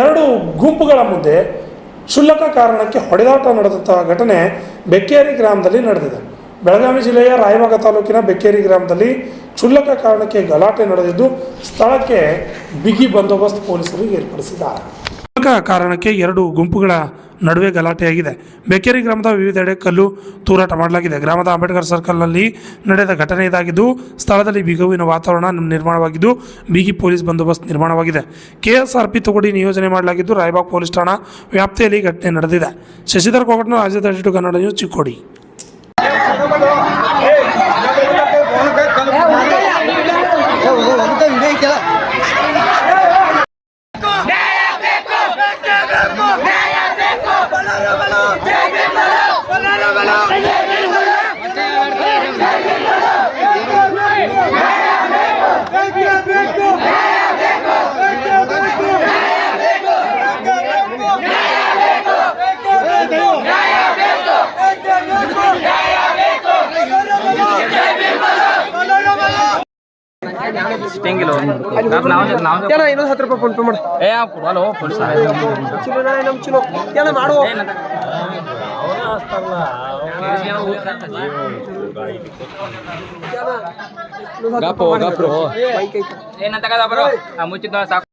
ಎರಡು ಗುಂಪುಗಳ ಮುಂದೆ ಕ್ಷುಲ್ಲಕ ಕಾರಣಕ್ಕೆ ಹೊಡೆದಾಟ ನಡೆದಂತಹ ಘಟನೆ ಬೆಕ್ಕೇರಿ ಗ್ರಾಮದಲ್ಲಿ ನಡೆದಿದೆ. ಬೆಳಗಾವಿ ಜಿಲ್ಲೆಯ ರಾಯಬಾಗ ತಾಲೂಕಿನ ಬೆಕ್ಕೇರಿ ಗ್ರಾಮದಲ್ಲಿ ಕ್ಷುಲ್ಲಕ ಕಾರಣಕ್ಕೆ ಗಲಾಟೆ ನಡೆದಿದ್ದು ಸ್ಥಳಕ್ಕೆ ಬಿಗಿ ಬಂದೋಬಸ್ತ್ ಪೊಲೀಸರು ಏರ್ಪಡಿಸಿದ್ದಾರೆ. ಕ್ಷುಲ್ಲಕ ಕಾರಣಕ್ಕೆ ಎರಡು ಗುಂಪುಗಳ ನಡುವೆ ಗಲಾಟೆಯಾಗಿದೆ. ಬೆಕ್ಕೇರಿ ಗ್ರಾಮದ ವಿವಿಧೆಡೆ ಕಲ್ಲು ತೂರಾಟ ಮಾಡಲಾಗಿದೆ. ಗ್ರಾಮದ ಅಂಬೇಡ್ಕರ್ ಸರ್ಕಲ್ನಲ್ಲಿ ನಡೆದ ಘಟನೆ ಇದಾಗಿದ್ದು ಸ್ಥಳದಲ್ಲಿ ಬಿಗುವಿನ ವಾತಾವರಣ ನಿರ್ಮಾಣವಾಗಿದ್ದು ಬಿಗಿ ಪೊಲೀಸ್ ಬಂದೋಬಸ್ತ್ ನಿರ್ಮಾಣವಾಗಿದೆ. ಕೆಎಸ್ಆರ್ಪಿ ತೊಗಡಿ ನಿಯೋಜನೆ ಮಾಡಲಾಗಿದ್ದು ರಾಯಬಾಗ್ ಪೊಲೀಸ್ ಠಾಣಾ ವ್ಯಾಪ್ತಿಯಲ್ಲಿ ಘಟನೆ ನಡೆದಿದೆ. ಶಶಿಧರ್ ಕೊಗಟ್ನ ರಾಜ್ಯದ ಕನ್ನಡ ನ್ಯೂಸ್ ಚಿಕ್ಕೋಡಿ. ಇನ್ನೊಂದು 10 ರೂಪಾಯಿ ಫೋನ್ ಪೇ ಮಾಡು. ಚಲೋ ಮಾಡು. ಏನಂತ ಮುಚ್ಚಿದ್ದ ಸಾಕು.